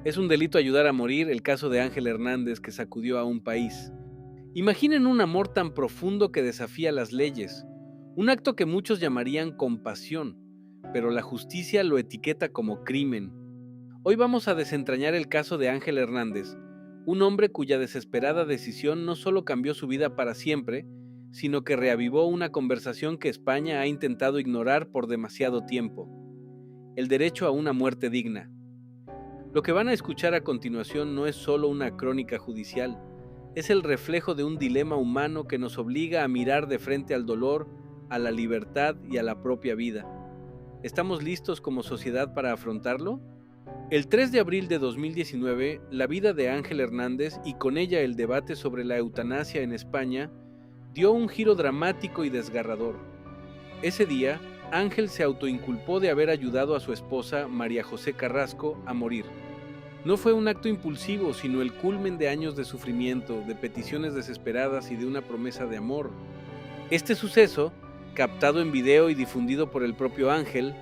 Es un delito ayudar a morir, el caso de Ángel Hernández que sacudió a un país. Imaginen un amor tan profundo que desafía las leyes, un acto que muchos llamarían compasión, pero la justicia lo etiqueta como crimen. Hoy vamos a desentrañar el caso de Ángel Hernández, un hombre cuya desesperada decisión no solo cambió su vida para siempre, sino que reavivó una conversación que España ha intentado ignorar por demasiado tiempo: el derecho a una muerte digna. Lo que van a escuchar a continuación no es solo una crónica judicial, es el reflejo de un dilema humano que nos obliga a mirar de frente al dolor, a la libertad y a la propia vida. ¿Estamos listos como sociedad para afrontarlo? El 3 de abril de 2019, la vida de Ángel Hernández y con ella el debate sobre la eutanasia en España dio un giro dramático y desgarrador. Ese día, Ángel se autoinculpó de haber ayudado a su esposa, María José Carrasco, a morir. No fue un acto impulsivo, sino el culmen de años de sufrimiento, de peticiones desesperadas y de una promesa de amor. Este suceso, captado en video y difundido por el propio Ángel,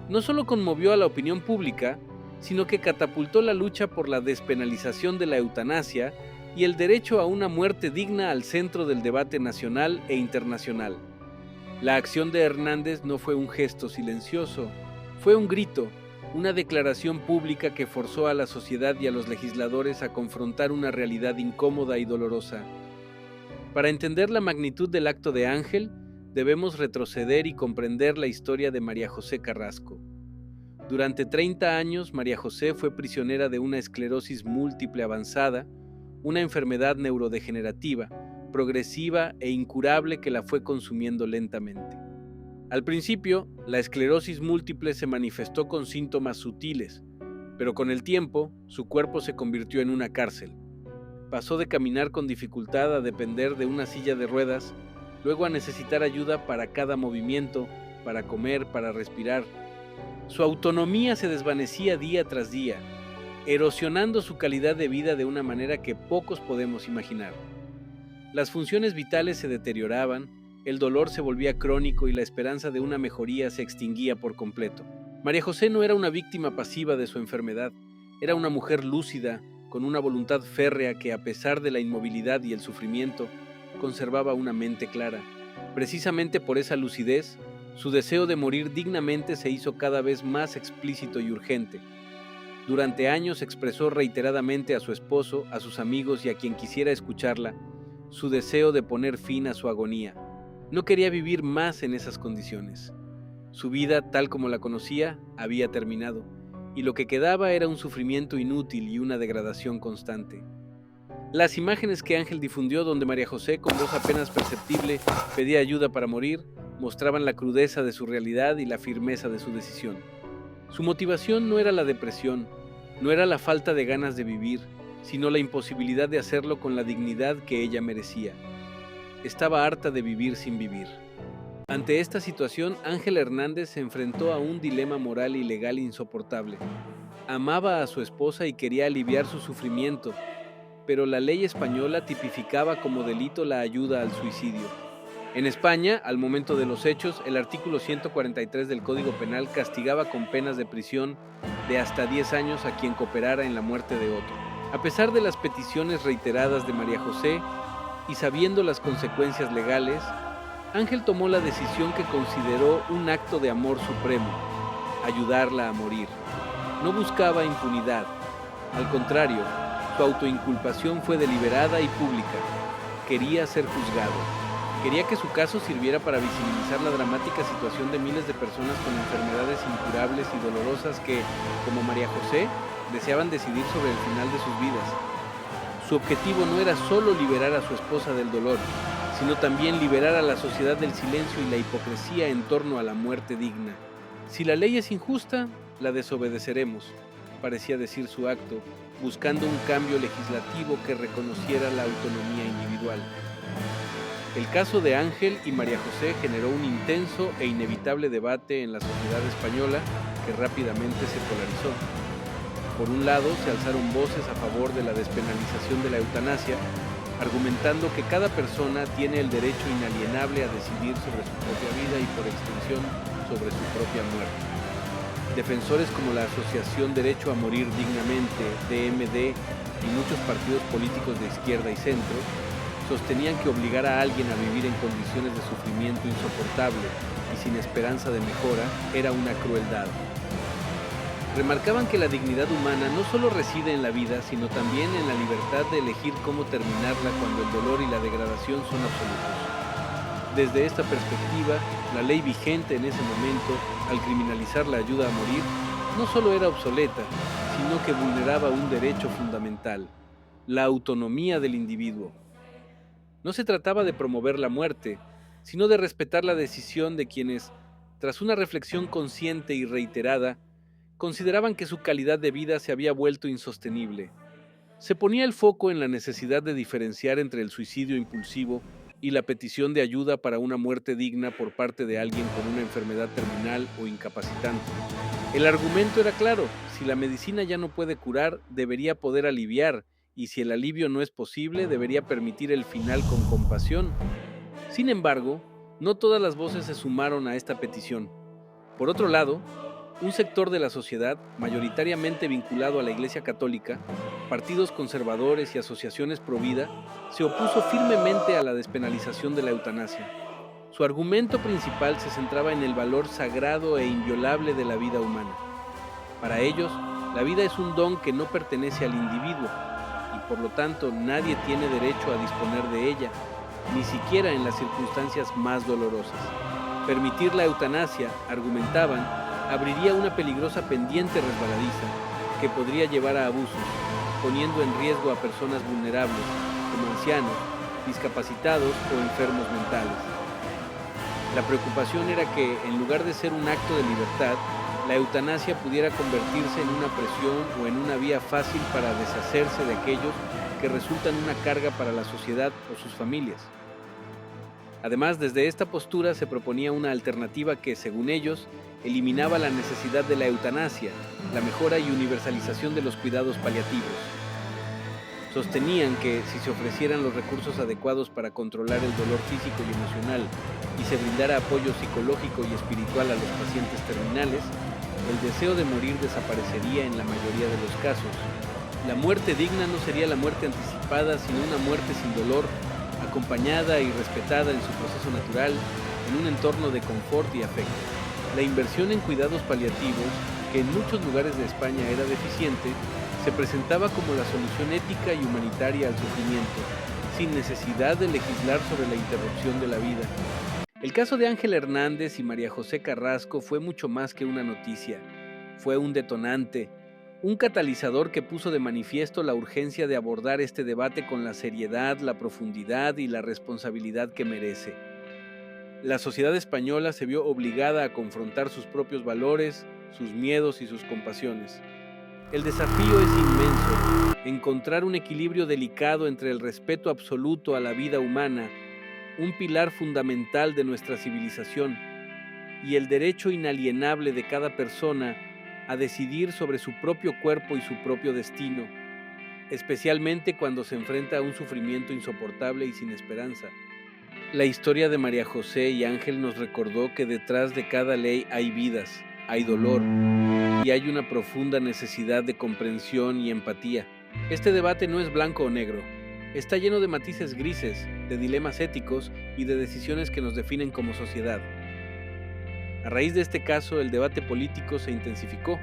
no solo conmovió a la opinión pública, sino que catapultó la lucha por la despenalización de la eutanasia y el derecho a una muerte digna al centro del debate nacional e internacional. La acción de Hernández no fue un gesto silencioso, fue un grito, una declaración pública que forzó a la sociedad y a los legisladores a confrontar una realidad incómoda y dolorosa. Para entender la magnitud del acto de Ángel, debemos retroceder y comprender la historia de María José Carrasco. Durante 30 años, María José fue prisionera de una esclerosis múltiple avanzada, una enfermedad neurodegenerativa, progresiva e incurable que la fue consumiendo lentamente. Al principio, la esclerosis múltiple se manifestó con síntomas sutiles, pero con el tiempo, su cuerpo se convirtió en una cárcel. Pasó de caminar con dificultad a depender de una silla de ruedas, luego a necesitar ayuda para cada movimiento, para comer, para respirar. Su autonomía se desvanecía día tras día, erosionando su calidad de vida de una manera que pocos podemos imaginar. Las funciones vitales se deterioraban, el dolor se volvía crónico y la esperanza de una mejoría se extinguía por completo. María José no era una víctima pasiva de su enfermedad, era una mujer lúcida, con una voluntad férrea que, a pesar de la inmovilidad y el sufrimiento, conservaba una mente clara. Precisamente por esa lucidez, su deseo de morir dignamente se hizo cada vez más explícito y urgente. Durante años expresó reiteradamente a su esposo, a sus amigos y a quien quisiera escucharla, su deseo de poner fin a su agonía. No quería vivir más en esas condiciones. Su vida, tal como la conocía, había terminado, y lo que quedaba era un sufrimiento inútil y una degradación constante. Las imágenes que Ángel difundió, donde María José, con voz apenas perceptible, pedía ayuda para morir, mostraban la crudeza de su realidad y la firmeza de su decisión. Su motivación no era la depresión, no era la falta de ganas de vivir, sino la imposibilidad de hacerlo con la dignidad que ella merecía. Estaba harta de vivir sin vivir. Ante esta situación, Ángel Hernández se enfrentó a un dilema moral y legal insoportable. Amaba a su esposa y quería aliviar su sufrimiento, pero la ley española tipificaba como delito la ayuda al suicidio. En España, al momento de los hechos, el artículo 143 del Código Penal castigaba con penas de prisión de hasta 10 años a quien cooperara en la muerte de otro. A pesar de las peticiones reiteradas de María José y sabiendo las consecuencias legales, Ángel tomó la decisión que consideró un acto de amor supremo: ayudarla a morir. No buscaba impunidad. Al contrario, su autoinculpación fue deliberada y pública. Quería ser juzgado. Quería que su caso sirviera para visibilizar la dramática situación de miles de personas con enfermedades incurables y dolorosas que, como María José, deseaban decidir sobre el final de sus vidas. Su objetivo no era solo liberar a su esposa del dolor, sino también liberar a la sociedad del silencio y la hipocresía en torno a la muerte digna. Si la ley es injusta, la desobedeceremos, parecía decir su acto, buscando un cambio legislativo que reconociera la autonomía individual. El caso de Ángel y María José generó un intenso e inevitable debate en la sociedad española que rápidamente se polarizó. Por un lado, se alzaron voces a favor de la despenalización de la eutanasia, argumentando que cada persona tiene el derecho inalienable a decidir sobre su propia vida y, por extensión, sobre su propia muerte. Defensores como la Asociación Derecho a Morir Dignamente, DMD, y muchos partidos políticos de izquierda y centro, sostenían que obligar a alguien a vivir en condiciones de sufrimiento insoportable y sin esperanza de mejora era una crueldad. Remarcaban que la dignidad humana no solo reside en la vida, sino también en la libertad de elegir cómo terminarla cuando el dolor y la degradación son absolutos. Desde esta perspectiva, la ley vigente en ese momento, al criminalizar la ayuda a morir, no solo era obsoleta, sino que vulneraba un derecho fundamental, la autonomía del individuo. No se trataba de promover la muerte, sino de respetar la decisión de quienes, tras una reflexión consciente y reiterada, consideraban que su calidad de vida se había vuelto insostenible. Se ponía el foco en la necesidad de diferenciar entre el suicidio impulsivo y la petición de ayuda para una muerte digna por parte de alguien con una enfermedad terminal o incapacitante. El argumento era claro: si la medicina ya no puede curar, debería poder aliviar, y si el alivio no es posible, debería permitir el final con compasión. Sin embargo, no todas las voces se sumaron a esta petición. Por otro lado, un sector de la sociedad, mayoritariamente vinculado a la Iglesia Católica, partidos conservadores y asociaciones pro vida, se opuso firmemente a la despenalización de la eutanasia. Su argumento principal se centraba en el valor sagrado e inviolable de la vida humana. Para ellos, la vida es un don que no pertenece al individuo, y por lo tanto nadie tiene derecho a disponer de ella, ni siquiera en las circunstancias más dolorosas. Permitir la eutanasia, argumentaban, abriría una peligrosa pendiente resbaladiza que podría llevar a abusos, poniendo en riesgo a personas vulnerables, como ancianos, discapacitados o enfermos mentales. La preocupación era que, en lugar de ser un acto de libertad, la eutanasia pudiera convertirse en una presión o en una vía fácil para deshacerse de aquellos que resultan una carga para la sociedad o sus familias. Además, desde esta postura se proponía una alternativa que, según ellos, eliminaba la necesidad de la eutanasia, la mejora y universalización de los cuidados paliativos. Sostenían que, si se ofrecieran los recursos adecuados para controlar el dolor físico y emocional y se brindara apoyo psicológico y espiritual a los pacientes terminales, el deseo de morir desaparecería en la mayoría de los casos. La muerte digna no sería la muerte anticipada, sino una muerte sin dolor, acompañada y respetada en su proceso natural, en un entorno de confort y afecto. La inversión en cuidados paliativos, que en muchos lugares de España era deficiente, se presentaba como la solución ética y humanitaria al sufrimiento, sin necesidad de legislar sobre la interrupción de la vida. El caso de Ángel Hernández y María José Carrasco fue mucho más que una noticia. Fue un detonante, un catalizador que puso de manifiesto la urgencia de abordar este debate con la seriedad, la profundidad y la responsabilidad que merece. La sociedad española se vio obligada a confrontar sus propios valores, sus miedos y sus compasiones. El desafío es inmenso: encontrar un equilibrio delicado entre el respeto absoluto a la vida humana, un pilar fundamental de nuestra civilización, y el derecho inalienable de cada persona a decidir sobre su propio cuerpo y su propio destino, especialmente cuando se enfrenta a un sufrimiento insoportable y sin esperanza. La historia de María José y Ángel nos recordó que detrás de cada ley hay vidas, hay dolor, y hay una profunda necesidad de comprensión y empatía. Este debate no es blanco o negro, está lleno de matices grises, de dilemas éticos y de decisiones que nos definen como sociedad. A raíz de este caso, el debate político se intensificó.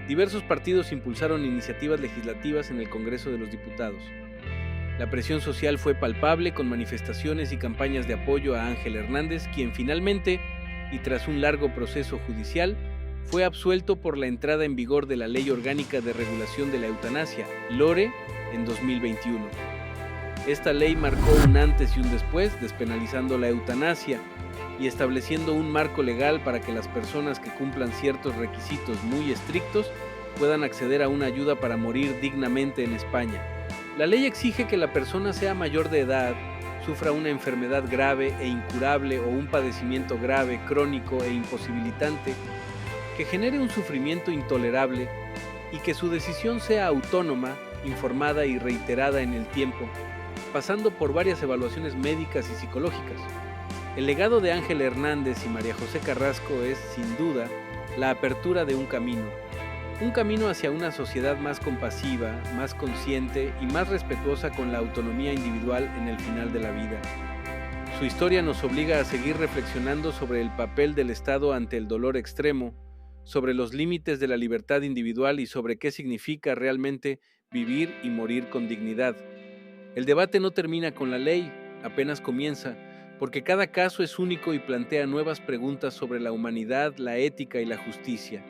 Diversos partidos impulsaron iniciativas legislativas en el Congreso de los Diputados. La presión social fue palpable, con manifestaciones y campañas de apoyo a Ángel Hernández, quien finalmente, y tras un largo proceso judicial, fue absuelto por la entrada en vigor de la Ley Orgánica de Regulación de la Eutanasia, LORE, en 2021. Esta ley marcó un antes y un después, despenalizando la eutanasia y estableciendo un marco legal para que las personas que cumplan ciertos requisitos muy estrictos puedan acceder a una ayuda para morir dignamente en España. La ley exige que la persona sea mayor de edad, sufra una enfermedad grave e incurable o un padecimiento grave, crónico e imposibilitante, que genere un sufrimiento intolerable y que su decisión sea autónoma, informada y reiterada en el tiempo, pasando por varias evaluaciones médicas y psicológicas. El legado de Ángel Hernández y María José Carrasco es, sin duda, la apertura de un camino hacia una sociedad más compasiva, más consciente y más respetuosa con la autonomía individual en el final de la vida. Su historia nos obliga a seguir reflexionando sobre el papel del Estado ante el dolor extremo, sobre los límites de la libertad individual y sobre qué significa realmente vivir y morir con dignidad. El debate no termina con la ley, apenas comienza, porque cada caso es único y plantea nuevas preguntas sobre la humanidad, la ética y la justicia.